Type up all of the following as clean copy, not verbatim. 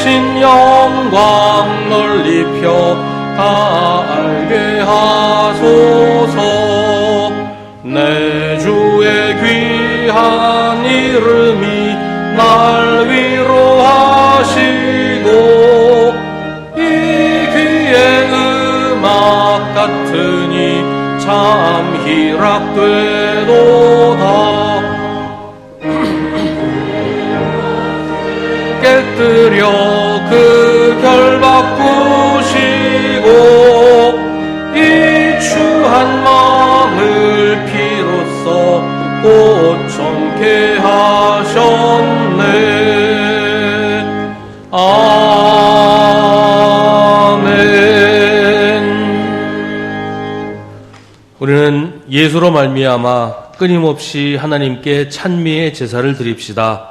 되신 영광 널리 펴 다 알게 하소서. 내 주의 귀한 이름이 날 위로하시고 이 귀의 음악 같으니 참 희락되도다. 깨뜨려 그 결박 부시고 이 추한 마음을 피로써 꽃청케 하셨네. 아멘. 우리는 예수로 말미암아 끊임없이 하나님께 찬미의 제사를 드립시다.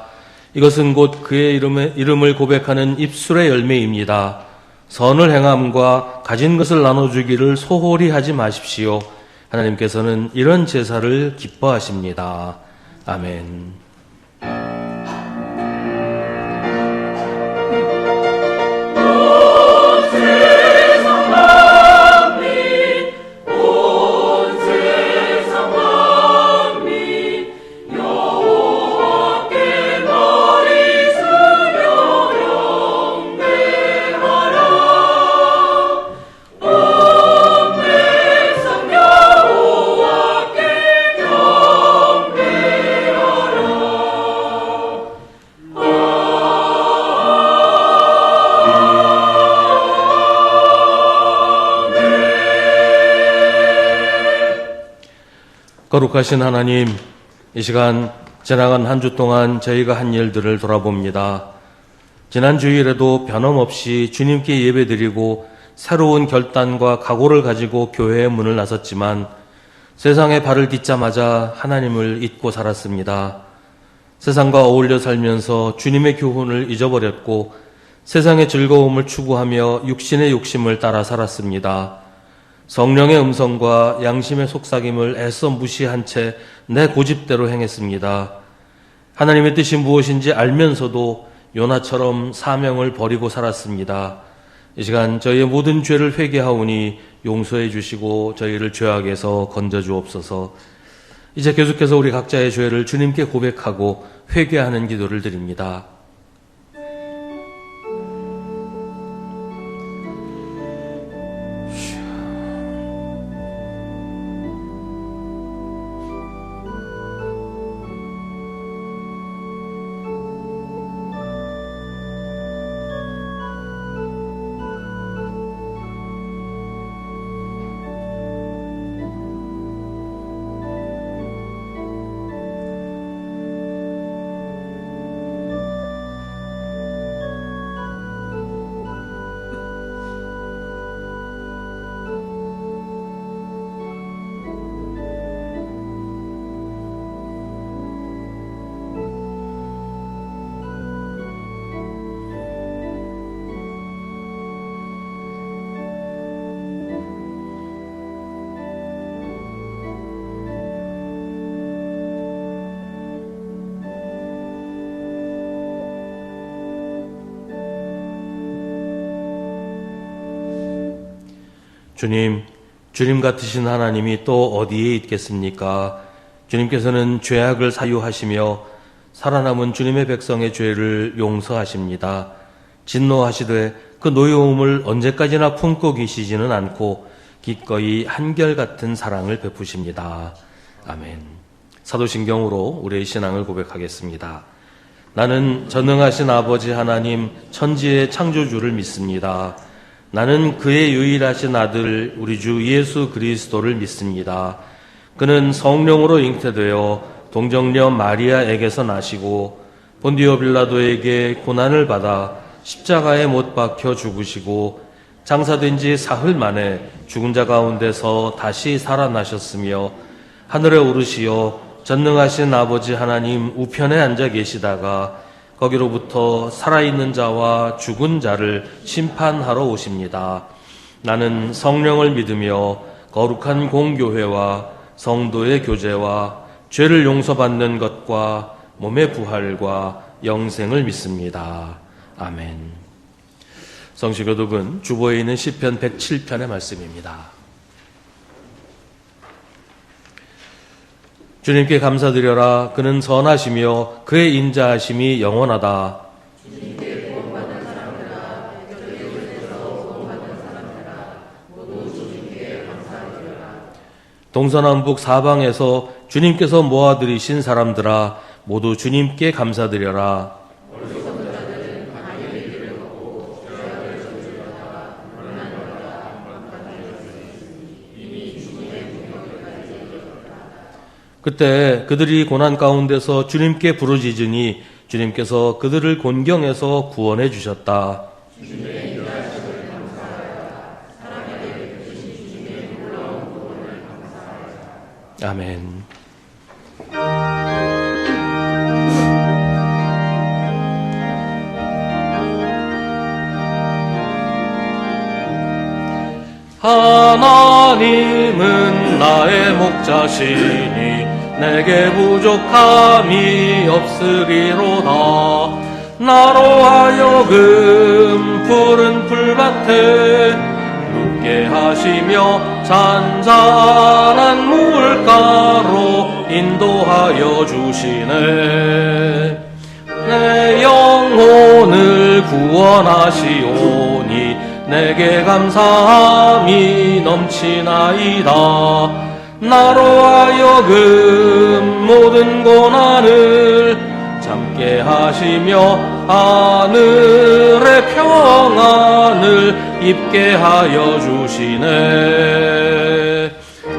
이것은 곧 그의 이름을 고백하는 입술의 열매입니다. 선을 행함과 가진 것을 나눠주기를 소홀히 하지 마십시오. 하나님께서는 이런 제사를 기뻐하십니다. 아멘. 거룩하신 하나님, 이 시간 지나간 한 주 동안 저희가 한 일들을 돌아봅니다. 지난 주일에도 변함없이 주님께 예배드리고 새로운 결단과 각오를 가지고 교회의 문을 나섰지만 세상에 발을 딛자마자 하나님을 잊고 살았습니다. 세상과 어울려 살면서 주님의 교훈을 잊어버렸고 세상의 즐거움을 추구하며 육신의 욕심을 따라 살았습니다. 성령의 음성과 양심의 속삭임을 애써 무시한 채 내 고집대로 행했습니다. 하나님의 뜻이 무엇인지 알면서도 요나처럼 사명을 버리고 살았습니다. 이 시간 저희의 모든 죄를 회개하오니 용서해 주시고 저희를 죄악에서 건져 주옵소서. 이제 계속해서 우리 각자의 죄를 주님께 고백하고 회개하는 기도를 드립니다. 주님 같으신 하나님이 또 어디에 있겠습니까? 주님께서는 죄악을 사유하시며 살아남은 주님의 백성의 죄를 용서하십니다. 진노하시되 그 노여움을 언제까지나 품고 계시지는 않고 기꺼이 한결같은 사랑을 베푸십니다. 아멘. 사도신경으로 우리의 신앙을 고백하겠습니다. 나는 전능하신 아버지 하나님 천지의 창조주를 믿습니다. 나는 그의 유일하신 아들 우리 주 예수 그리스도를 믿습니다. 그는 성령으로 잉태되어 동정녀 마리아에게서 나시고 본디오 빌라도에게 고난을 받아 십자가에 못 박혀 죽으시고 장사된 지 사흘 만에 죽은 자 가운데서 다시 살아나셨으며 하늘에 오르시어 전능하신 아버지 하나님 우편에 앉아 계시다가 거기로부터 살아있는 자와 죽은 자를 심판하러 오십니다. 나는 성령을 믿으며 거룩한 공교회와 성도의 교제와 죄를 용서받는 것과 몸의 부활과 영생을 믿습니다. 아멘. 성시교독은 주보에 있는 시편 107편의 말씀입니다. 주님께 감사드려라. 그는 선하시며 그의 인자하심이 영원하다. 주님께 구원받는 사람들아, 이곳에서 구원받는 사람들아, 모두 주님께 감사드려라. 동서남북 사방에서 주님께서 모아들이신 사람들아, 모두 주님께 감사드려라. 그때 그들이 고난 가운데서 주님께 부르짖으니 주님께서 그들을 곤경에서 구원해 주셨다. 주님의 인자하심을 감사하여라. 사랑하게 베푸신 주님의 놀라운 구원을 감사하여라. 아멘. 하나님은 나의 목자시니 내게 부족함이 없으리로다. 나로 하여금 푸른 풀밭에 눕게 하시며 잔잔한 물가로 인도하여 주시네. 내 영혼을 구원하시오니 내게 감사함이 넘치나이다. 나로 하여금 모든 고난을 참게 하시며 하늘의 평안을 입게 하여 주시네.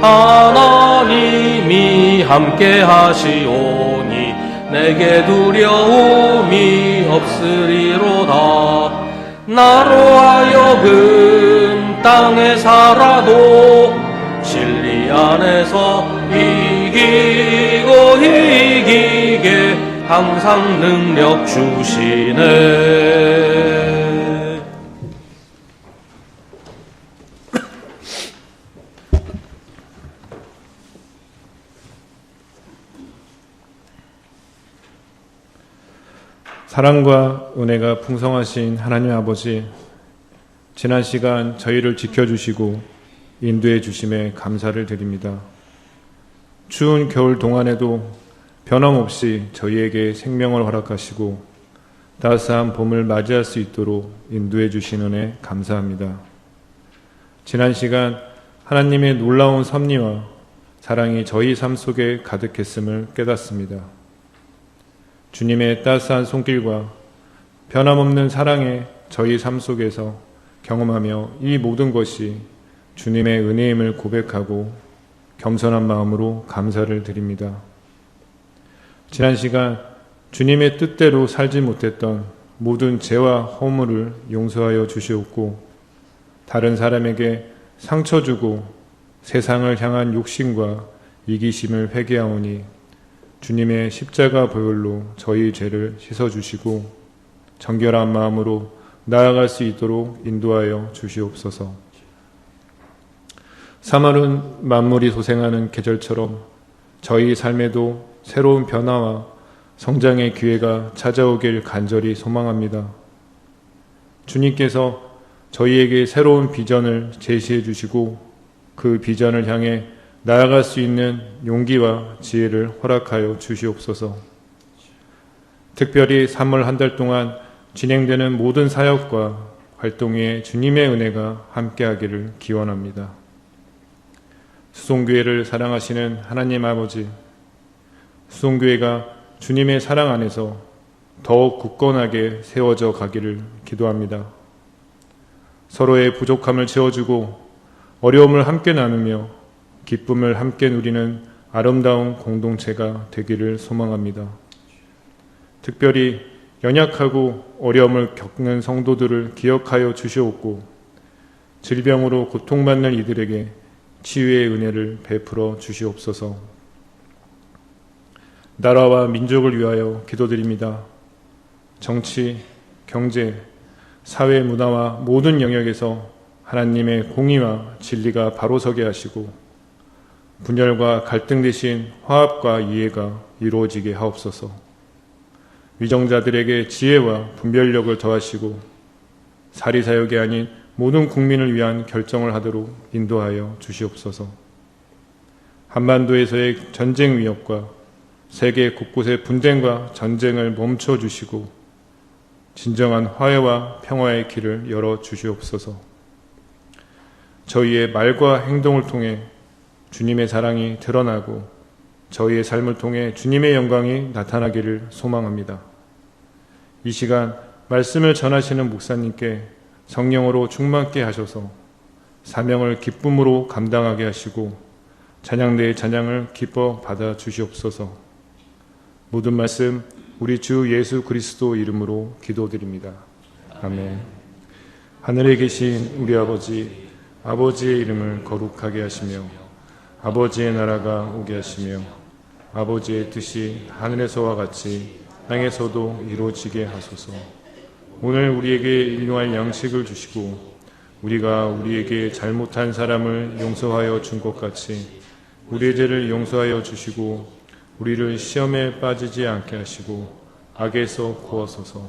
하나님이 함께 하시오니 내게 두려움이 없으리로다. 나로 하여금 땅에 살아도 진리 안에서 이기고 이기게 항상 능력 주시네. 사랑과 은혜가 풍성하신 하나님 아버지, 지난 시간 저희를 지켜주시고 인도해 주심에 감사를 드립니다. 추운 겨울 동안에도 변함없이 저희에게 생명을 허락하시고 따스한 봄을 맞이할 수 있도록 인도해 주신 은혜 감사합니다. 지난 시간 하나님의 놀라운 섭리와 사랑이 저희 삶 속에 가득했음을 깨닫습니다. 주님의 따스한 손길과 변함없는 사랑에 저희 삶 속에서 경험하며 이 모든 것이 주님의 은혜임을 고백하고 겸손한 마음으로 감사를 드립니다. 지난 시간 주님의 뜻대로 살지 못했던 모든 죄와 허물을 용서하여 주시옵고 다른 사람에게 상처 주고 세상을 향한 욕심과 이기심을 회개하오니 주님의 십자가 보혈로 저희 죄를 씻어주시고 정결한 마음으로 나아갈 수 있도록 인도하여 주시옵소서. 3월은 만물이 소생하는 계절처럼 저희 삶에도 새로운 변화와 성장의 기회가 찾아오길 간절히 소망합니다. 주님께서 저희에게 새로운 비전을 제시해 주시고 그 비전을 향해 나아갈 수 있는 용기와 지혜를 허락하여 주시옵소서. 특별히 3월 한 달 동안 진행되는 모든 사역과 활동에 주님의 은혜가 함께하기를 기원합니다. 수송교회를 사랑하시는 하나님 아버지, 수송교회가 주님의 사랑 안에서 더욱 굳건하게 세워져 가기를 기도합니다. 서로의 부족함을 채워주고 어려움을 함께 나누며 기쁨을 함께 누리는 아름다운 공동체가 되기를 소망합니다. 특별히 연약하고 어려움을 겪는 성도들을 기억하여 주시옵고 질병으로 고통받는 이들에게 치유의 은혜를 베풀어 주시옵소서. 나라와 민족을 위하여 기도드립니다. 정치, 경제, 사회, 문화와 모든 영역에서 하나님의 공의와 진리가 바로서게 하시고 분열과 갈등 대신 화합과 이해가 이루어지게 하옵소서. 위정자들에게 지혜와 분별력을 더하시고 사리사욕이 아닌 모든 국민을 위한 결정을 하도록 인도하여 주시옵소서. 한반도에서의 전쟁 위협과 세계 곳곳의 분쟁과 전쟁을 멈춰 주시고 진정한 화해와 평화의 길을 열어 주시옵소서. 저희의 말과 행동을 통해 주님의 사랑이 드러나고 저희의 삶을 통해 주님의 영광이 나타나기를 소망합니다. 이 시간 말씀을 전하시는 목사님께 성령으로 충만케 하셔서 사명을 기쁨으로 감당하게 하시고 찬양대의 찬양을 기뻐 받아 주시옵소서. 모든 말씀 우리 주 예수 그리스도 이름으로 기도드립니다. 아멘. 하늘에 계신 우리 아버지, 아버지의 이름을 거룩하게 하시며 아버지의 나라가 오게 하시며 아버지의 뜻이 하늘에서와 같이 땅에서도 이루어지게 하소서. 오늘 우리에게 일용할 양식을 주시고 우리가 우리에게 잘못한 사람을 용서하여 준 것 같이 우리의 죄를 용서하여 주시고 우리를 시험에 빠지지 않게 하시고 악에서 구하소서.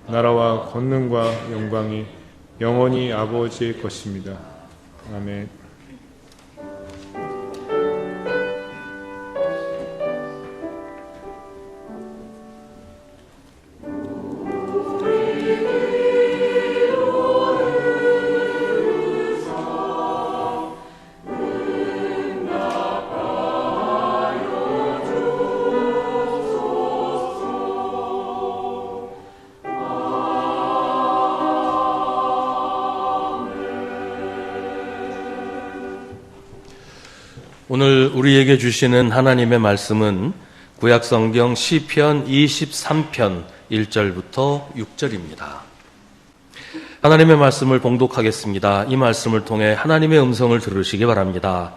나라와 권능과 영광이 영원히 아버지의 것입니다. 아멘. 오늘 우리에게 주시는 하나님의 말씀은 구약성경 시편 23편 1절부터 6절입니다. 하나님의 말씀을 봉독하겠습니다. 이 말씀을 통해 하나님의 음성을 들으시기 바랍니다.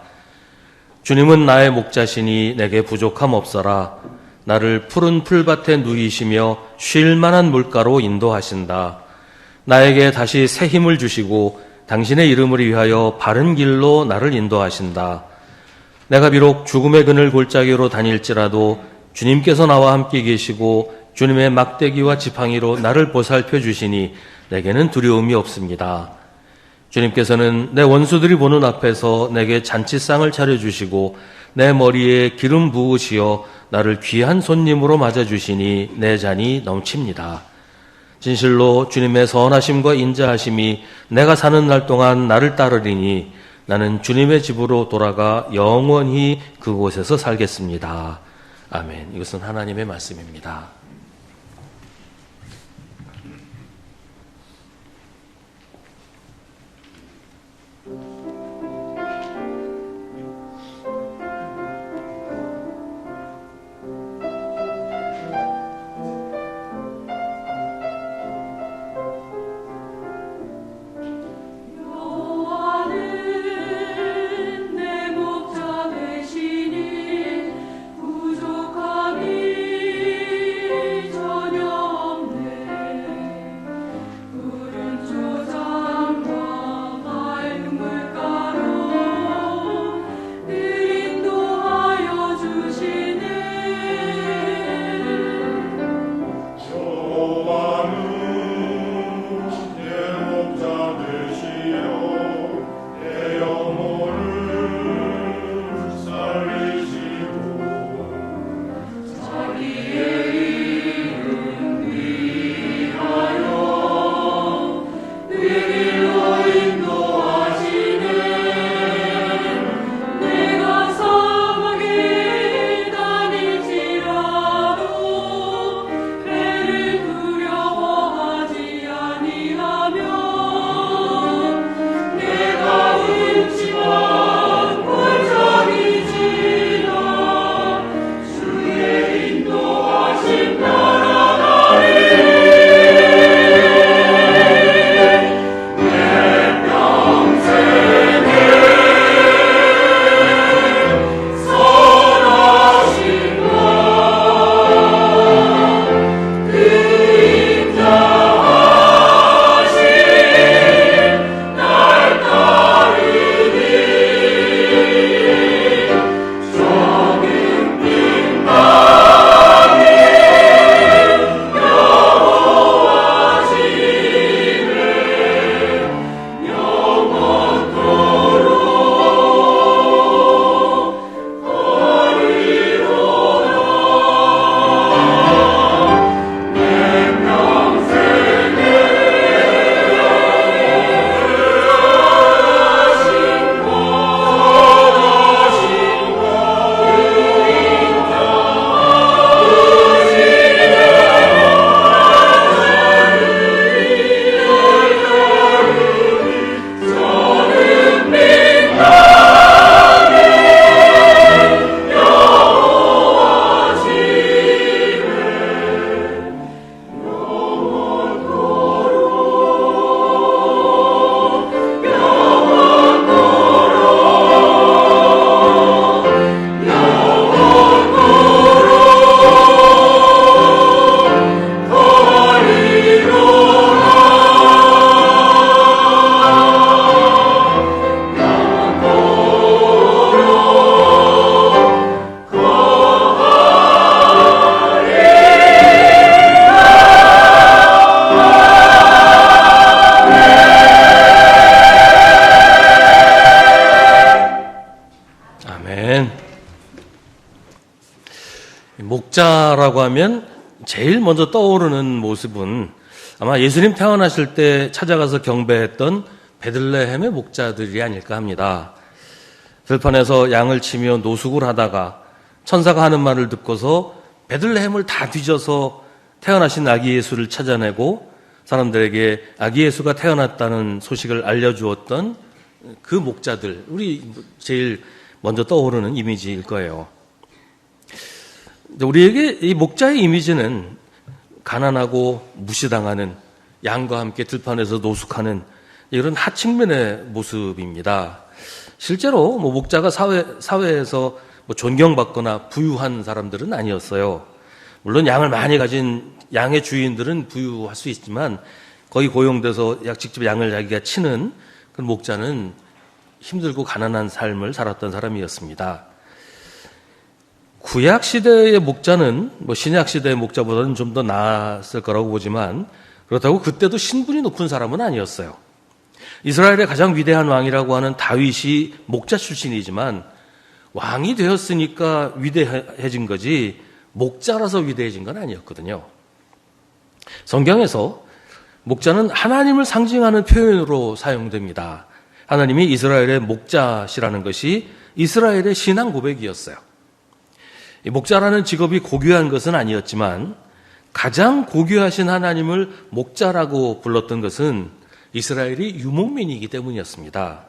주님은 나의 목자시니 내게 부족함 없어라. 나를 푸른 풀밭에 누이시며 쉴 만한 물가로 인도하신다. 나에게 다시 새 힘을 주시고 당신의 이름을 위하여 바른 길로 나를 인도하신다. 내가 비록 죽음의 그늘 골짜기로 다닐지라도 주님께서 나와 함께 계시고 주님의 막대기와 지팡이로 나를 보살펴 주시니 내게는 두려움이 없습니다. 주님께서는 내 원수들이 보는 앞에서 내게 잔치상을 차려주시고 내 머리에 기름 부으시어 나를 귀한 손님으로 맞아주시니 내 잔이 넘칩니다. 진실로 주님의 선하심과 인자하심이 내가 사는 날 동안 나를 따르리니 나는 주님의 집으로 돌아가 영원히 그곳에서 살겠습니다. 아멘. 이것은 하나님의 말씀입니다. 부족함이 목자라고 하면 제일 먼저 떠오르는 모습은 아마 예수님 태어나실 때 찾아가서 경배했던 베들레헴의 목자들이 아닐까 합니다. 들판에서 양을 치며 노숙을 하다가 천사가 하는 말을 듣고서 베들레헴을 다 뒤져서 태어나신 아기 예수를 찾아내고 사람들에게 아기 예수가 태어났다는 소식을 알려주었던 그 목자들, 우리 제일 먼저 떠오르는 이미지일 거예요. 우리에게 이 목자의 이미지는 가난하고 무시당하는, 양과 함께 들판에서 노숙하는 이런 하층면의 모습입니다. 실제로 목자가 사회에서 존경받거나 부유한 사람들은 아니었어요. 물론 양을 많이 가진 양의 주인들은 부유할 수 있지만 거의 고용돼서 직접 양을 자기가 치는 그 목자는 힘들고 가난한 삶을 살았던 사람이었습니다. 구약 시대의 목자는 신약 시대의 목자보다는 좀 더 나았을 거라고 보지만 그렇다고 그때도 신분이 높은 사람은 아니었어요. 이스라엘의 가장 위대한 왕이라고 하는 다윗이 목자 출신이지만 왕이 되었으니까 위대해진 거지 목자라서 위대해진 건 아니었거든요. 성경에서 목자는 하나님을 상징하는 표현으로 사용됩니다. 하나님이 이스라엘의 목자시라는 것이 이스라엘의 신앙 고백이었어요. 이 목자라는 직업이 고귀한 것은 아니었지만 가장 고귀하신 하나님을 목자라고 불렀던 것은 이스라엘이 유목민이기 때문이었습니다.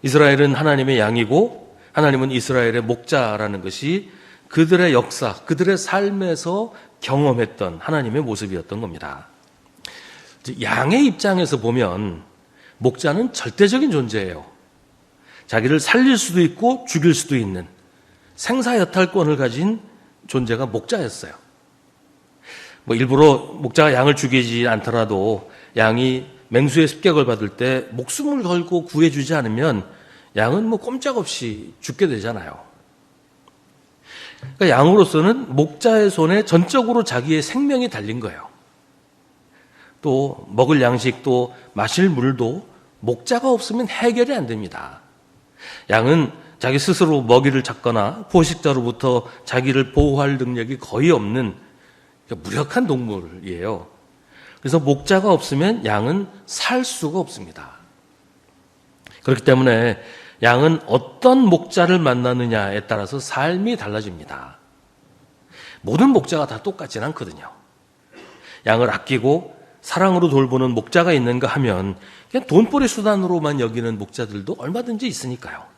이스라엘은 하나님의 양이고 하나님은 이스라엘의 목자라는 것이 그들의 역사, 그들의 삶에서 경험했던 하나님의 모습이었던 겁니다. 양의 입장에서 보면 목자는 절대적인 존재예요. 자기를 살릴 수도 있고 죽일 수도 있는 생사여탈권을 가진 존재가 목자였어요. 일부러 목자가 양을 죽이지 않더라도 양이 맹수의 습격을 받을 때 목숨을 걸고 구해주지 않으면 양은 꼼짝없이 죽게 되잖아요. 그러니까 양으로서는 목자의 손에 전적으로 자기의 생명이 달린 거예요. 또 먹을 양식도 마실 물도 목자가 없으면 해결이 안 됩니다. 양은 자기 스스로 먹이를 찾거나 포식자로부터 자기를 보호할 능력이 거의 없는 무력한 동물이에요. 그래서 목자가 없으면 양은 살 수가 없습니다. 그렇기 때문에 양은 어떤 목자를 만나느냐에 따라서 삶이 달라집니다. 모든 목자가 다 똑같지는 않거든요. 양을 아끼고 사랑으로 돌보는 목자가 있는가 하면 그냥 돈벌이 수단으로만 여기는 목자들도 얼마든지 있으니까요.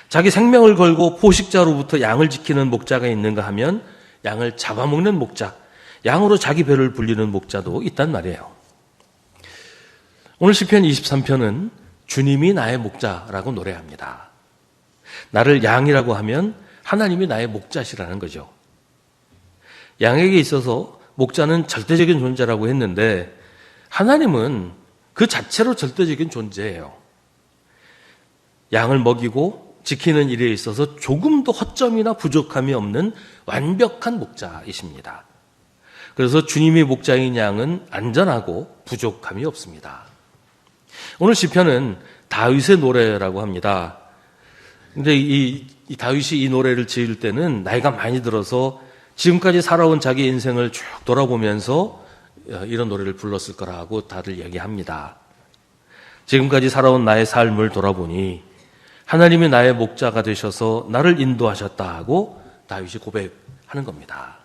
자기 생명을 걸고 포식자로부터 양을 지키는 목자가 있는가 하면 양을 잡아먹는 목자, 양으로 자기 배를 불리는 목자도 있단 말이에요. 오늘 시편 23편은 주님이 나의 목자라고 노래합니다. 나를 양이라고 하면 하나님이 나의 목자시라는 거죠. 양에게 있어서 목자는 절대적인 존재라고 했는데 하나님은 그 자체로 절대적인 존재예요. 양을 먹이고 지키는 일에 있어서 조금도 허점이나 부족함이 없는 완벽한 목자이십니다. 그래서 주님이 목자인 양은 안전하고 부족함이 없습니다. 오늘 시편은 다윗의 노래라고 합니다. 근데 이 다윗이 이 노래를 지을 때는 나이가 많이 들어서 지금까지 살아온 자기 인생을 쭉 돌아보면서 이런 노래를 불렀을 거라고 다들 얘기합니다. 지금까지 살아온 나의 삶을 돌아보니 하나님이 나의 목자가 되셔서 나를 인도하셨다 하고 다윗이 고백하는 겁니다.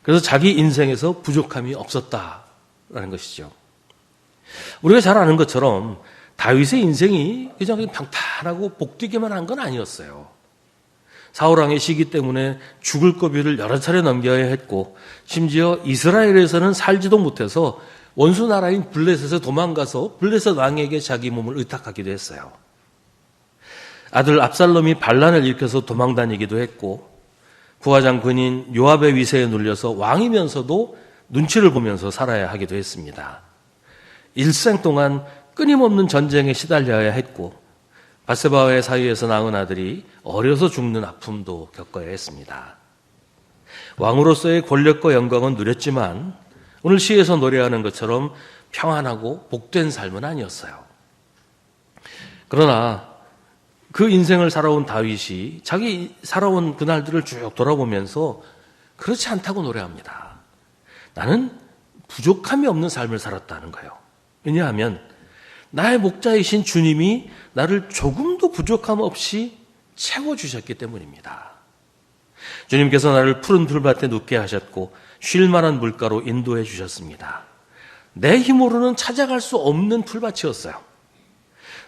그래서 자기 인생에서 부족함이 없었다라는 것이죠. 우리가 잘 아는 것처럼 다윗의 인생이 그냥 평탄하고 복되기만 한 건 아니었어요. 사울왕의 시기 때문에 죽을 고비를 여러 차례 넘겨야 했고 심지어 이스라엘에서는 살지도 못해서 원수 나라인 블레셋에 도망가서 블레셋 왕에게 자기 몸을 의탁하기도 했어요. 아들 압살롬이 반란을 일으켜서 도망다니기도 했고 부하장군인 요압의 위세에 눌려서 왕이면서도 눈치를 보면서 살아야 하기도 했습니다. 일생 동안 끊임없는 전쟁에 시달려야 했고 바세바와의 사이에서 낳은 아들이 어려서 죽는 아픔도 겪어야 했습니다. 왕으로서의 권력과 영광은 누렸지만 오늘 시에서 노래하는 것처럼 평안하고 복된 삶은 아니었어요. 그러나 그 인생을 살아온 다윗이 자기 살아온 그날들을 쭉 돌아보면서 그렇지 않다고 노래합니다. 나는 부족함이 없는 삶을 살았다는 거예요. 왜냐하면 나의 목자이신 주님이 나를 조금도 부족함 없이 채워주셨기 때문입니다. 주님께서 나를 푸른 풀밭에 눕게 하셨고 쉴 만한 물가로 인도해 주셨습니다. 내 힘으로는 찾아갈 수 없는 풀밭이었어요.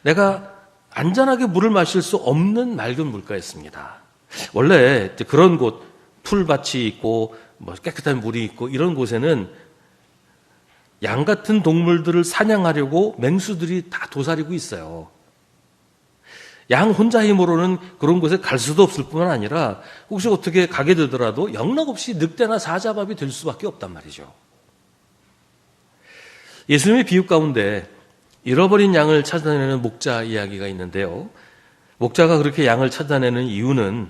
내가 안전하게 물을 마실 수 없는 맑은 물가였습니다. 원래 그런 곳, 풀밭이 있고 깨끗한 물이 있고 이런 곳에는 양 같은 동물들을 사냥하려고 맹수들이 다 도사리고 있어요. 양 혼자 힘으로는 그런 곳에 갈 수도 없을 뿐만 아니라 혹시 어떻게 가게 되더라도 영락없이 늑대나 사자밥이 될 수밖에 없단 말이죠. 예수님의 비유 가운데 잃어버린 양을 찾아내는 목자 이야기가 있는데요. 목자가 그렇게 양을 찾아내는 이유는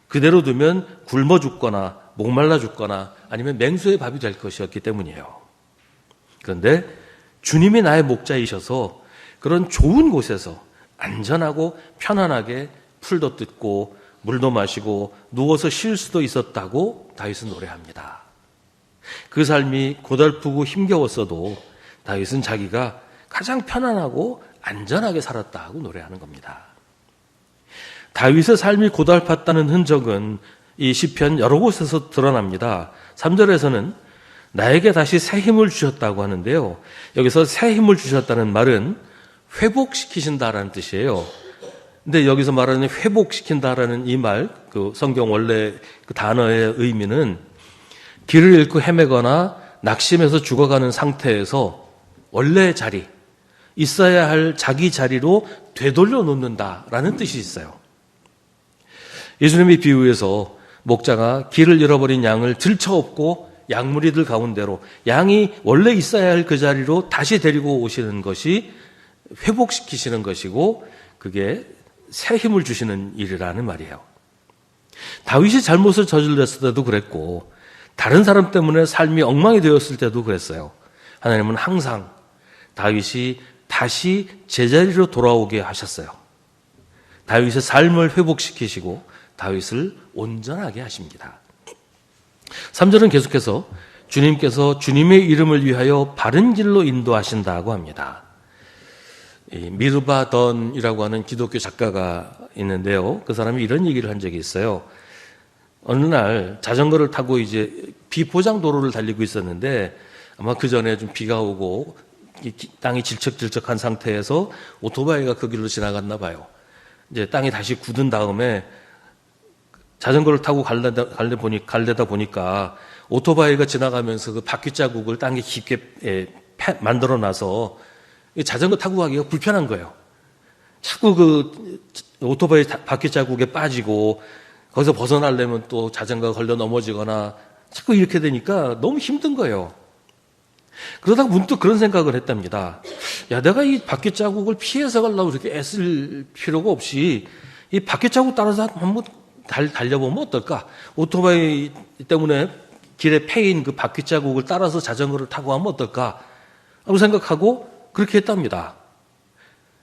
그대로 두면 굶어 죽거나 목말라 죽거나 아니면 맹수의 밥이 될 것이었기 때문이에요. 그런데 주님이 나의 목자이셔서 그런 좋은 곳에서 안전하고 편안하게 풀도 뜯고 물도 마시고 누워서 쉴 수도 있었다고 다윗은 노래합니다. 그 삶이 고달프고 힘겨웠어도 다윗은 자기가 가장 편안하고 안전하게 살았다고 노래하는 겁니다. 다윗의 삶이 고달팠다는 흔적은 이 시편 여러 곳에서 드러납니다. 3절에서는 나에게 다시 새 힘을 주셨다고 하는데요. 여기서 새 힘을 주셨다는 말은 회복시키신다라는 뜻이에요. 근데 여기서 말하는 회복시킨다라는 이 말, 그 성경 원래 그 단어의 의미는 길을 잃고 헤매거나 낙심해서 죽어가는 상태에서 원래 자리, 있어야 할 자기 자리로 되돌려 놓는다라는 뜻이 있어요. 예수님의 비유에서 목자가 길을 잃어버린 양을 들쳐업고 양무리들 가운데로 양이 원래 있어야 할 그 자리로 다시 데리고 오시는 것이 회복시키시는 것이고 그게 새 힘을 주시는 일이라는 말이에요. 다윗이 잘못을 저질렀을 때도 그랬고 다른 사람 때문에 삶이 엉망이 되었을 때도 그랬어요. 하나님은 항상 다윗이 다시 제자리로 돌아오게 하셨어요. 다윗의 삶을 회복시키시고 다윗을 온전하게 하십니다. 3절은 계속해서 주님께서 주님의 이름을 위하여 바른 길로 인도하신다고 합니다. 미르바 던이라고 하는 기독교 작가가 있는데요. 그 사람이 이런 얘기를 한 적이 있어요. 어느 날 자전거를 타고 이제 비포장 도로를 달리고 있었는데 아마 그 전에 좀 비가 오고 땅이 질척질척한 상태에서 오토바이가 그 길로 지나갔나 봐요. 이제 땅이 다시 굳은 다음에 자전거를 타고 갈래다 보니까 오토바이가 지나가면서 그 바퀴 자국을 땅에 깊게 만들어 놔서 자전거 타고 가기가 불편한 거예요. 자꾸 그 오토바이 바퀴 자국에 빠지고 거기서 벗어나려면 또 자전거가 걸려 넘어지거나 자꾸 이렇게 되니까 너무 힘든 거예요. 그러다가 문득 그런 생각을 했답니다. 야, 내가 이 바퀴 자국을 피해서 가려고 이렇게 애쓸 필요가 없이 이 바퀴 자국 따라서 한번 달려보면 어떨까? 오토바이 때문에 길에 패인 그 바퀴 자국을 따라서 자전거를 타고 가면 어떨까? 하고 생각하고 그렇게 했답니다.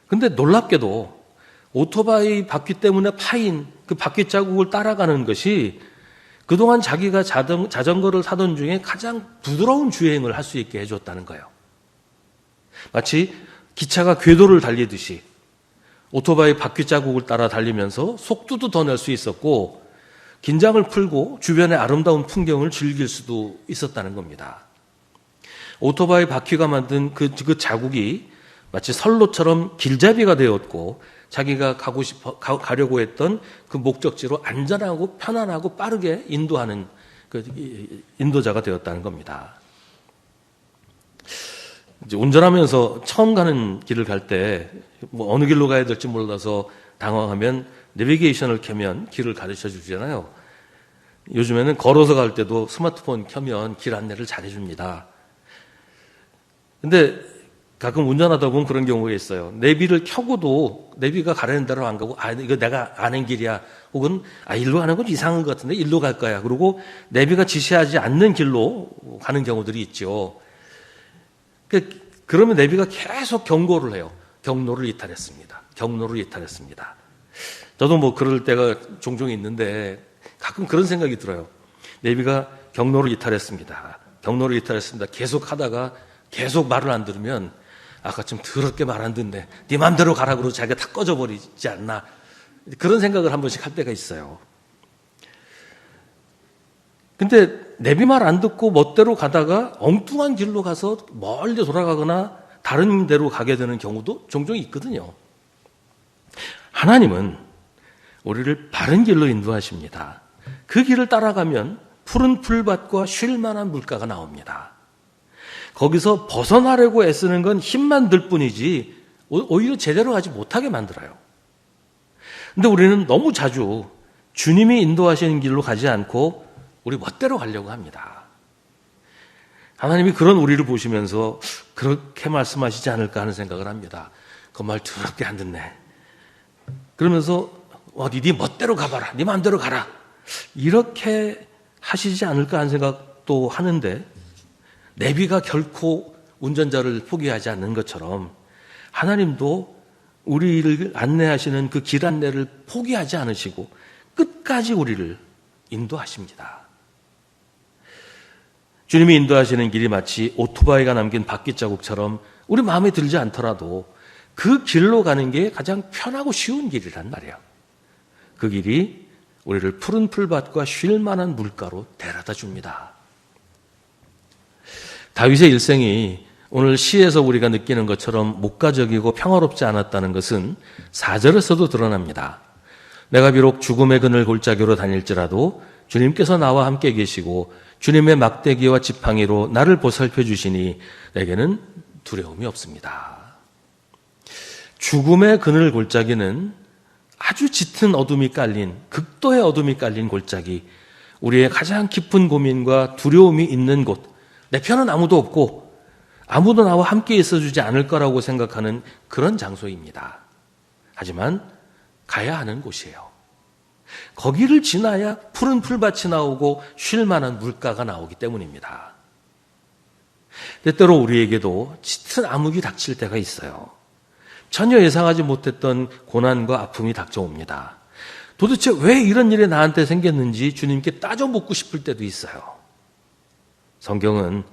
근데 놀랍게도 오토바이 바퀴 때문에 파인 그 바퀴 자국을 따라가는 것이 그동안 자기가 자전거를 타던 중에 가장 부드러운 주행을 할 수 있게 해줬다는 거예요. 마치 기차가 궤도를 달리듯이 오토바이 바퀴 자국을 따라 달리면서 속도도 더 낼 수 있었고 긴장을 풀고 주변의 아름다운 풍경을 즐길 수도 있었다는 겁니다. 오토바이 바퀴가 만든 그 자국이 마치 선로처럼 길잡이가 되었고 자기가 가려고 했던 그 목적지로 안전하고 편안하고 빠르게 인도하는 그 인도자가 되었다는 겁니다. 이제 운전하면서 처음 가는 길을 갈 때 뭐 어느 길로 가야 될지 몰라서 당황하면 내비게이션을 켜면 길을 가르쳐 주잖아요. 요즘에는 걸어서 갈 때도 스마트폰 켜면 길 안내를 잘 해줍니다. 근데 가끔 운전하다 보면 그런 경우가 있어요. 내비를 켜고도 내비가 가라는 대로 안 가고 이거 내가 아는 길이야. 혹은 일로 가는 건 이상한 것 같은데 일로 갈 거야. 그리고 내비가 지시하지 않는 길로 가는 경우들이 있죠. 그러면 내비가 계속 경고를 해요. 경로를 이탈했습니다. 경로를 이탈했습니다. 저도 뭐 그럴 때가 종종 있는데 가끔 그런 생각이 들어요. 내비가 경로를 이탈했습니다. 계속 하다가 계속 말을 안 들으면 아까 좀 더럽게 말 안 듣네. 네 맘대로 가라 그러고 자기가 다 꺼져버리지 않나. 그런 생각을 한 번씩 할 때가 있어요. 근데 내비 말 안 듣고 멋대로 가다가 엉뚱한 길로 가서 멀리 돌아가거나 다른 데로 가게 되는 경우도 종종 있거든요. 하나님은 우리를 바른 길로 인도하십니다. 그 길을 따라가면 푸른 풀밭과 쉴 만한 물가가 나옵니다. 거기서 벗어나려고 애쓰는 건 힘만 들 뿐이지 오히려 제대로 가지 못하게 만들어요. 근데 우리는 너무 자주 주님이 인도하시는 길로 가지 않고 우리 멋대로 가려고 합니다. 하나님이 그런 우리를 보시면서 그렇게 말씀하시지 않을까 하는 생각을 합니다. 그 말 더럽게 안 듣네. 그러면서 네 멋대로 가봐라. 네 마음대로 가라. 이렇게 하시지 않을까 하는 생각도 하는데 내비가 결코 운전자를 포기하지 않는 것처럼 하나님도 우리를 안내하시는 그 길 안내를 포기하지 않으시고 끝까지 우리를 인도하십니다. 주님이 인도하시는 길이 마치 오토바이가 남긴 바퀴 자국처럼 우리 마음에 들지 않더라도 그 길로 가는 게 가장 편하고 쉬운 길이란 말이에요. 그 길이 우리를 푸른 풀밭과 쉴 만한 물가로 데려다 줍니다. 다윗의 일생이 오늘 시에서 우리가 느끼는 것처럼 목가적이고 평화롭지 않았다는 것은 4절에서도 드러납니다. 내가 비록 죽음의 그늘 골짜기로 다닐지라도 주님께서 나와 함께 계시고 주님의 막대기와 지팡이로 나를 보살펴 주시니 내게는 두려움이 없습니다. 죽음의 그늘 골짜기는 아주 짙은 어둠이 깔린, 극도의 어둠이 깔린 골짜기, 우리의 가장 깊은 고민과 두려움이 있는 곳, 내 편은 아무도 없고 아무도 나와 함께 있어주지 않을 거라고 생각하는 그런 장소입니다. 하지만 가야 하는 곳이에요. 거기를 지나야 푸른 풀밭이 나오고 쉴 만한 물가가 나오기 때문입니다. 때때로 우리에게도 짙은 암흑이 닥칠 때가 있어요. 전혀 예상하지 못했던 고난과 아픔이 닥쳐옵니다. 도대체 왜 이런 일이 나한테 생겼는지 주님께 따져 묻고 싶을 때도 있어요. 성경은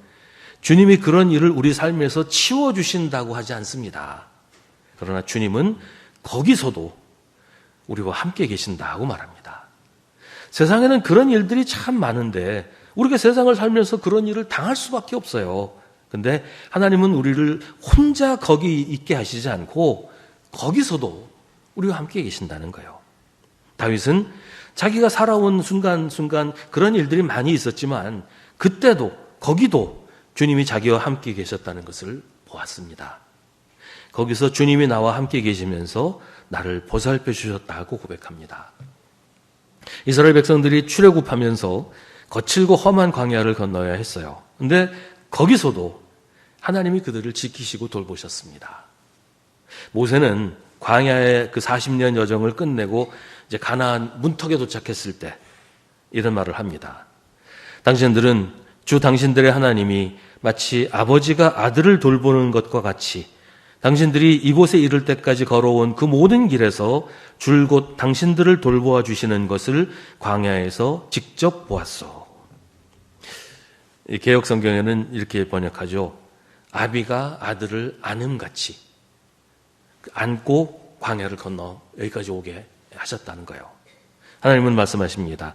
주님이 그런 일을 우리 삶에서 치워주신다고 하지 않습니다. 그러나 주님은 거기서도 우리와 함께 계신다고 말합니다. 세상에는 그런 일들이 참 많은데 우리가 세상을 살면서 그런 일을 당할 수밖에 없어요. 근데 하나님은 우리를 혼자 거기 있게 하시지 않고 거기서도 우리와 함께 계신다는 거예요. 다윗은 자기가 살아온 순간순간 그런 일들이 많이 있었지만 그때도 거기도 주님이 자기와 함께 계셨다는 것을 보았습니다. 거기서 주님이 나와 함께 계시면서 나를 보살펴 주셨다고 고백합니다. 이스라엘 백성들이 출애굽하면서 거칠고 험한 광야를 건너야 했어요. 근데 거기서도 하나님이 그들을 지키시고 돌보셨습니다. 모세는 광야의 그 40년 여정을 끝내고 이제 가나안 문턱에 도착했을 때 이런 말을 합니다. 당신들은 주 당신들의 하나님이 마치 아버지가 아들을 돌보는 것과 같이 당신들이 이곳에 이를 때까지 걸어온 그 모든 길에서 줄곧 당신들을 돌보아 주시는 것을 광야에서 직접 보았소. 개역 성경에는 이렇게 번역하죠. 아비가 아들을 안음같이 안고 광야를 건너 여기까지 오게 하셨다는 거예요. 하나님은 말씀하십니다.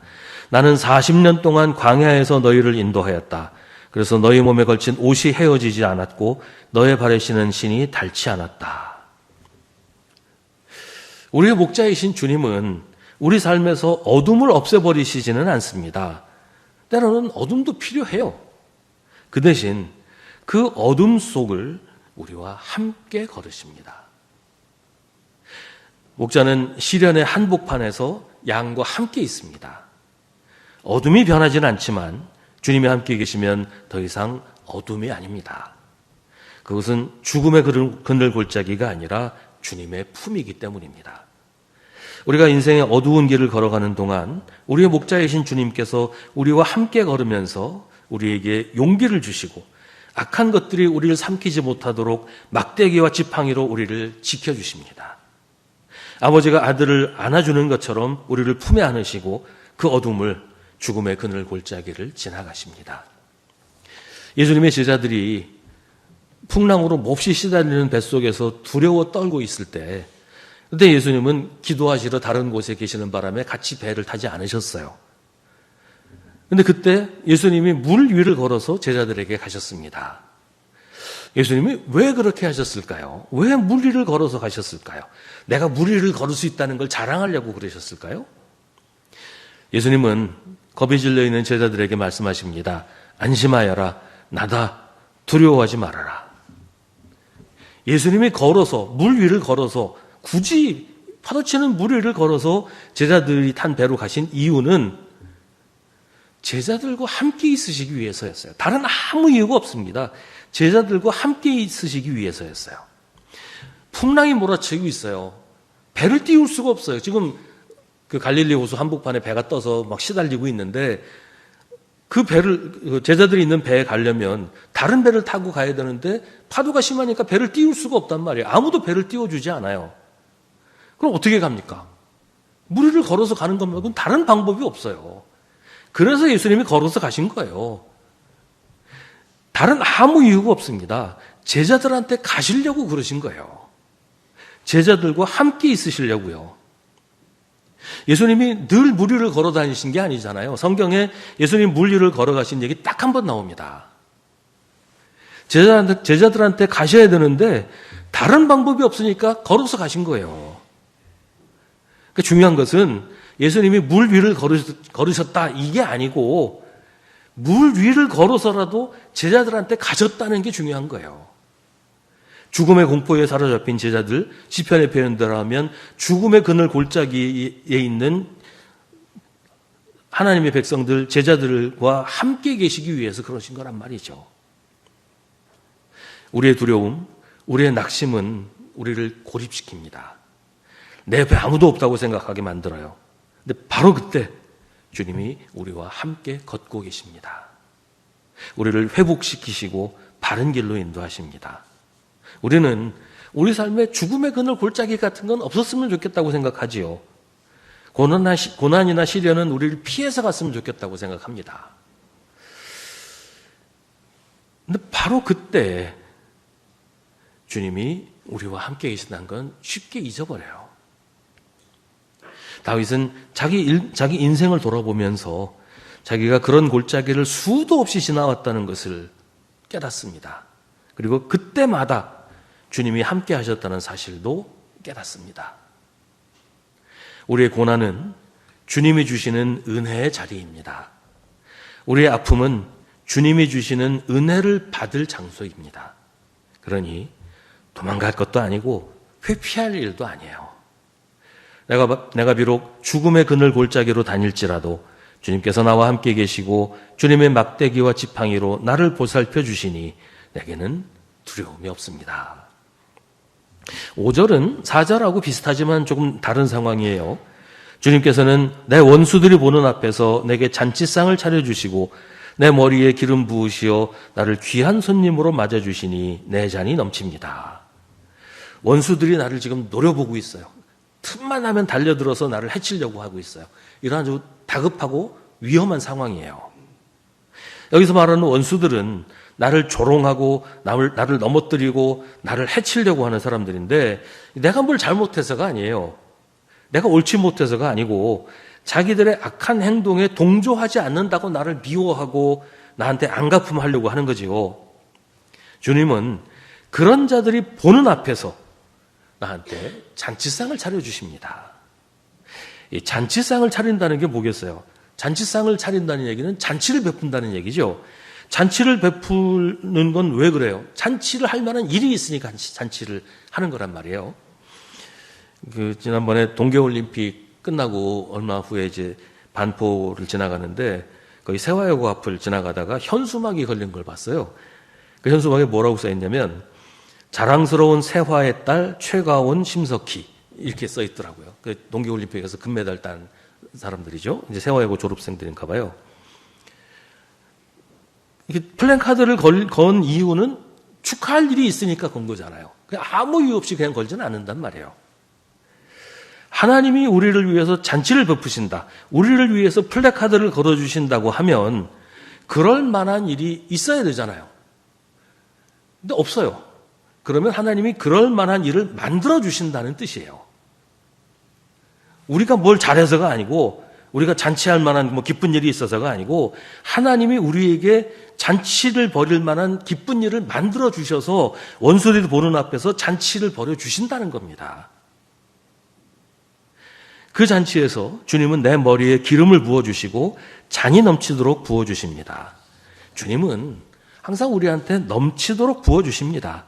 나는 40년 동안 광야에서 너희를 인도하였다. 그래서 너희 몸에 걸친 옷이 헤어지지 않았고 너의 발에 신은 신이 닳지 않았다. 우리의 목자이신 주님은 우리 삶에서 어둠을 없애버리시지는 않습니다. 때로는 어둠도 필요해요. 그 대신 그 어둠 속을 우리와 함께 걸으십니다. 목자는 시련의 한복판에서 양과 함께 있습니다. 어둠이 변하지는 않지만 주님이 함께 계시면 더 이상 어둠이 아닙니다. 그것은 죽음의 그늘 골짜기가 아니라 주님의 품이기 때문입니다. 우리가 인생의 어두운 길을 걸어가는 동안 우리의 목자이신 주님께서 우리와 함께 걸으면서 우리에게 용기를 주시고 악한 것들이 우리를 삼키지 못하도록 막대기와 지팡이로 우리를 지켜주십니다. 아버지가 아들을 안아주는 것처럼 우리를 품에 안으시고 그 어둠을 죽음의 그늘 골짜기를 지나가십니다. 예수님의 제자들이 풍랑으로 몹시 시달리는 뱃속에서 두려워 떨고 있을 때, 그때 예수님은 기도하시러 다른 곳에 계시는 바람에 같이 배를 타지 않으셨어요. 근데 그때 예수님이 물 위를 걸어서 제자들에게 가셨습니다. 예수님이 왜 그렇게 하셨을까요? 왜 물 위를 걸어서 가셨을까요? 내가 물 위를 걸을 수 있다는 걸 자랑하려고 그러셨을까요? 예수님은 겁이 질려 있는 제자들에게 말씀하십니다. 안심하여라. 나다. 두려워하지 말아라. 예수님이 걸어서, 물 위를 걸어서, 굳이 파도치는 물 위를 걸어서 제자들이 탄 배로 가신 이유는 제자들과 함께 있으시기 위해서였어요. 다른 아무 이유가 없습니다. 제자들과 함께 있으시기 위해서였어요. 풍랑이 몰아치고 있어요. 배를 띄울 수가 없어요. 지금 그 갈릴리 호수 한복판에 배가 떠서 막 시달리고 있는데 그 배를, 제자들이 있는 배에 가려면 다른 배를 타고 가야 되는데 파도가 심하니까 배를 띄울 수가 없단 말이에요. 아무도 배를 띄워주지 않아요. 그럼 어떻게 갑니까? 물 위를 걸어서 가는 것 말고는 다른 방법이 없어요. 그래서 예수님이 걸어서 가신 거예요. 다른 아무 이유가 없습니다. 제자들한테 가시려고 그러신 거예요. 제자들과 함께 있으시려고요. 예수님이 늘 물 위를 걸어 다니신 게 아니잖아요. 성경에 예수님 물 위를 걸어가신 얘기 딱 한 번 나옵니다. 제자들한테 가셔야 되는데 다른 방법이 없으니까 걸어서 가신 거예요. 그러니까 중요한 것은 예수님이 물 위를 걸으셨다 이게 아니고 물 위를 걸어서라도 제자들한테 가셨다는 게 중요한 거예요. 죽음의 공포에 사로잡힌 제자들, 시편의 표현대로 하면 죽음의 그늘 골짜기에 있는 하나님의 백성들, 제자들과 함께 계시기 위해서 그러신 거란 말이죠. 우리의 두려움, 우리의 낙심은 우리를 고립시킵니다. 내 옆에 아무도 없다고 생각하게 만들어요. 근데 바로 그때 주님이 우리와 함께 걷고 계십니다. 우리를 회복시키시고 바른 길로 인도하십니다. 우리는 우리 삶에 죽음의 그늘 골짜기 같은 건 없었으면 좋겠다고 생각하지요. 고난이나 시련은 우리를 피해서 갔으면 좋겠다고 생각합니다. 근데 바로 그때 주님이 우리와 함께 계신다는 건 쉽게 잊어버려요. 다윗은 자기 인생을 돌아보면서 자기가 그런 골짜기를 수도 없이 지나왔다는 것을 깨닫습니다. 그리고 그때마다 주님이 함께 하셨다는 사실도 깨닫습니다. 우리의 고난은 주님이 주시는 은혜의 자리입니다. 우리의 아픔은 주님이 주시는 은혜를 받을 장소입니다. 그러니 도망갈 것도 아니고 회피할 일도 아니에요. 내가 비록 죽음의 그늘 골짜기로 다닐지라도 주님께서 나와 함께 계시고 주님의 막대기와 지팡이로 나를 보살펴 주시니 내게는 두려움이 없습니다. 5절은 4절하고 비슷하지만 조금 다른 상황이에요. 주님께서는 내 원수들이 보는 앞에서 내게 잔치상을 차려주시고 내 머리에 기름 부으시어 나를 귀한 손님으로 맞아주시니 내 잔이 넘칩니다. 원수들이 나를 지금 노려보고 있어요. 틈만 나면 달려들어서 나를 해치려고 하고 있어요. 이런 아주 다급하고 위험한 상황이에요. 여기서 말하는 원수들은 나를 조롱하고 나를 넘어뜨리고 나를 해치려고 하는 사람들인데 내가 뭘 잘못해서가 아니에요. 내가 옳지 못해서가 아니고 자기들의 악한 행동에 동조하지 않는다고 나를 미워하고 나한테 안갚음하려고 하는 거지요. 주님은 그런 자들이 보는 앞에서 나한테 잔치상을 차려주십니다. 이 잔치상을 차린다는 게 뭐겠어요? 잔치상을 차린다는 얘기는 잔치를 베푼다는 얘기죠. 잔치를 베푸는 건 왜 그래요? 잔치를 할 만한 일이 있으니까 잔치를 하는 거란 말이에요. 지난번에 동계올림픽 끝나고 얼마 후에 이제 반포를 지나가는데 거기 세화여고 앞을 지나가다가 현수막이 걸린 걸 봤어요. 그 현수막에 뭐라고 써 있냐면 자랑스러운 세화의 딸 최가온 심석희 이렇게 써 있더라고요. 그 동계올림픽에서 금메달 딴 사람들이죠. 이제 세화여고 졸업생들인가 봐요. 이게 플랜카드를 건 이유는 축하할 일이 있으니까 건 거잖아요. 그냥 아무 이유 없이 그냥 걸지는 않는단 말이에요. 하나님이 우리를 위해서 잔치를 베푸신다, 우리를 위해서 플래카드를 걸어주신다고 하면 그럴 만한 일이 있어야 되잖아요. 근데 없어요. 그러면 하나님이 그럴 만한 일을 만들어 주신다는 뜻이에요. 우리가 뭘 잘해서가 아니고, 우리가 잔치할 만한 기쁜 일이 있어서가 아니고, 하나님이 우리에게 잔치를 벌일 만한 기쁜 일을 만들어 주셔서 원수들이 보는 앞에서 잔치를 벌여 주신다는 겁니다. 그 잔치에서 주님은 내 머리에 기름을 부어주시고 잔이 넘치도록 부어주십니다. 주님은 항상 우리한테 넘치도록 부어주십니다.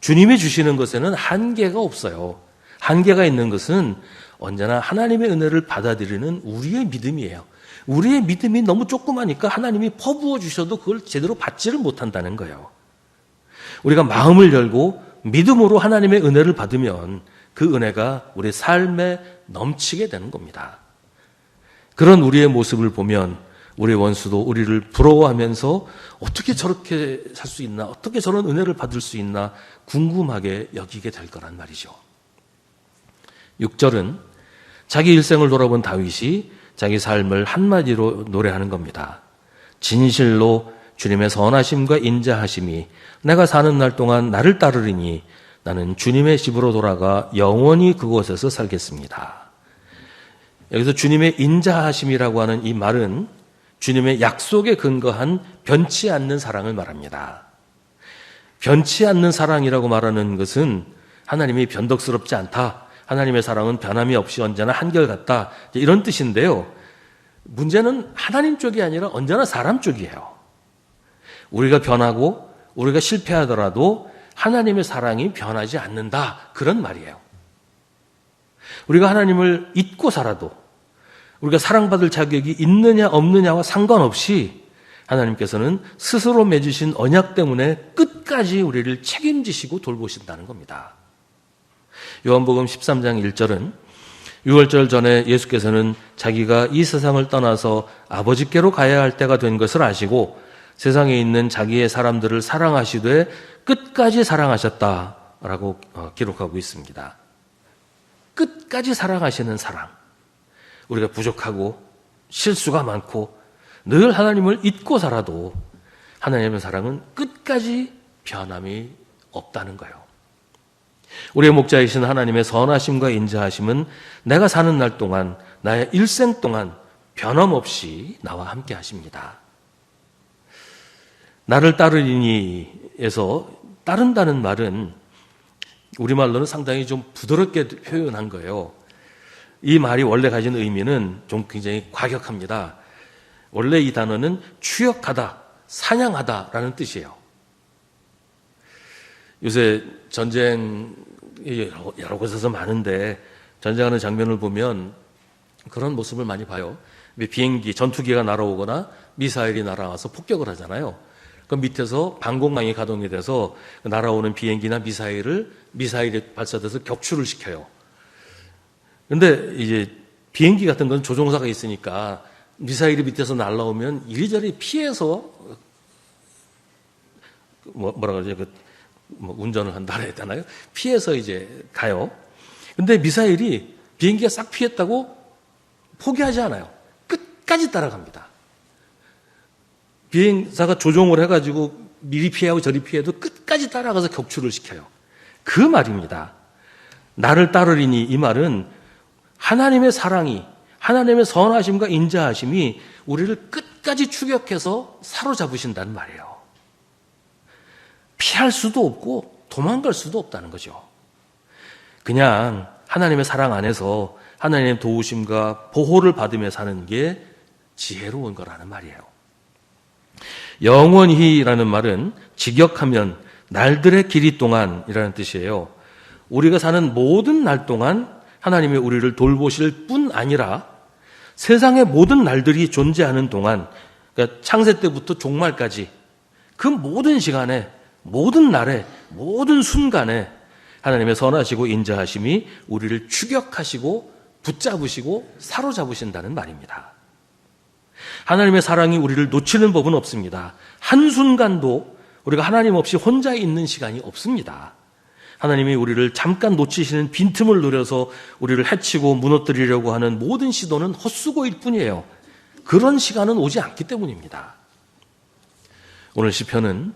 주님이 주시는 것에는 한계가 없어요. 한계가 있는 것은 언제나 하나님의 은혜를 받아들이는 우리의 믿음이에요. 우리의 믿음이 너무 조그마니까 하나님이 퍼부어 주셔도 그걸 제대로 받지를 못한다는 거예요. 우리가 마음을 열고 믿음으로 하나님의 은혜를 받으면 그 은혜가 우리 삶에 넘치게 되는 겁니다. 그런 우리의 모습을 보면 우리 원수도 우리를 부러워하면서 어떻게 저렇게 살 수 있나, 어떻게 저런 은혜를 받을 수 있나 궁금하게 여기게 될 거란 말이죠. 6절은 자기 일생을 돌아본 다윗이 자기 삶을 한마디로 노래하는 겁니다. 진실로 주님의 선하심과 인자하심이 내가 사는 날 동안 나를 따르리니 나는 주님의 집으로 돌아가 영원히 그곳에서 살겠습니다. 여기서 주님의 인자하심이라고 하는 이 말은 주님의 약속에 근거한 변치 않는 사랑을 말합니다. 변치 않는 사랑이라고 말하는 것은 하나님이 변덕스럽지 않다, 하나님의 사랑은 변함이 없이 언제나 한결같다, 이런 뜻인데요. 문제는 하나님 쪽이 아니라 언제나 사람 쪽이에요. 우리가 변하고 우리가 실패하더라도 하나님의 사랑이 변하지 않는다, 그런 말이에요. 우리가 하나님을 잊고 살아도, 우리가 사랑받을 자격이 있느냐 없느냐와 상관없이 하나님께서는 스스로 맺으신 언약 때문에 끝까지 우리를 책임지시고 돌보신다는 겁니다. 요한복음 13장 1절은 유월절 전에 예수께서는 자기가 이 세상을 떠나서 아버지께로 가야 할 때가 된 것을 아시고 세상에 있는 자기의 사람들을 사랑하시되 끝까지 사랑하셨다라고 기록하고 있습니다. 끝까지 사랑하시는 사랑. 우리가 부족하고 실수가 많고 늘 하나님을 잊고 살아도 하나님의 사랑은 끝까지 변함이 없다는 거예요. 우리의 목자이신 하나님의 선하심과 인자하심은 내가 사는 날 동안, 나의 일생 동안 변함없이 나와 함께 하십니다. 나를 따르리니에서 따른다는 말은 우리말로는 상당히 좀 부드럽게 표현한 거예요. 이 말이 원래 가진 의미는 좀 굉장히 과격합니다. 원래 이 단어는 추역하다, 사냥하다라는 뜻이에요. 요새 전쟁이 여러 곳에서 많은데 전쟁하는 장면을 보면 그런 모습을 많이 봐요. 비행기, 전투기가 날아오거나 미사일이 날아와서 폭격을 하잖아요. 그 밑에서 방공망이 가동이 돼서 날아오는 비행기나 미사일이 발사돼서 격추를 시켜요. 근데 이제 비행기 같은 건 조종사가 있으니까 미사일이 밑에서 날아오면 이리저리 피해서 뭐라 그러죠? 운전을 한다 해야 되나요? 피해서 이제 가요. 근데 미사일이 비행기가 싹 피했다고 포기하지 않아요. 끝까지 따라갑니다. 비행사가 조종을 해가지고 미리 피하고 저리 피해도 끝까지 따라가서 격추를 시켜요. 그 말입니다. 나를 따르리니, 이 말은 하나님의 사랑이, 하나님의 선하심과 인자하심이 우리를 끝까지 추격해서 사로잡으신다는 말이에요. 피할 수도 없고 도망갈 수도 없다는 거죠. 그냥 하나님의 사랑 안에서 하나님의 도우심과 보호를 받으며 사는 게 지혜로운 거라는 말이에요. 영원히라는 말은 직역하면 날들의 길이 동안이라는 뜻이에요. 우리가 사는 모든 날 동안 하나님이 우리를 돌보실 뿐 아니라 세상의 모든 날들이 존재하는 동안, 그러니까 창세 때부터 종말까지 그 모든 시간에, 모든 날에, 모든 순간에 하나님의 선하시고 인자하심이 우리를 추격하시고 붙잡으시고 사로잡으신다는 말입니다. 하나님의 사랑이 우리를 놓치는 법은 없습니다. 한순간도 우리가 하나님 없이 혼자 있는 시간이 없습니다. 하나님이 우리를 잠깐 놓치시는 빈틈을 노려서 우리를 해치고 무너뜨리려고 하는 모든 시도는 헛수고일 뿐이에요. 그런 시간은 오지 않기 때문입니다. 오늘 시편은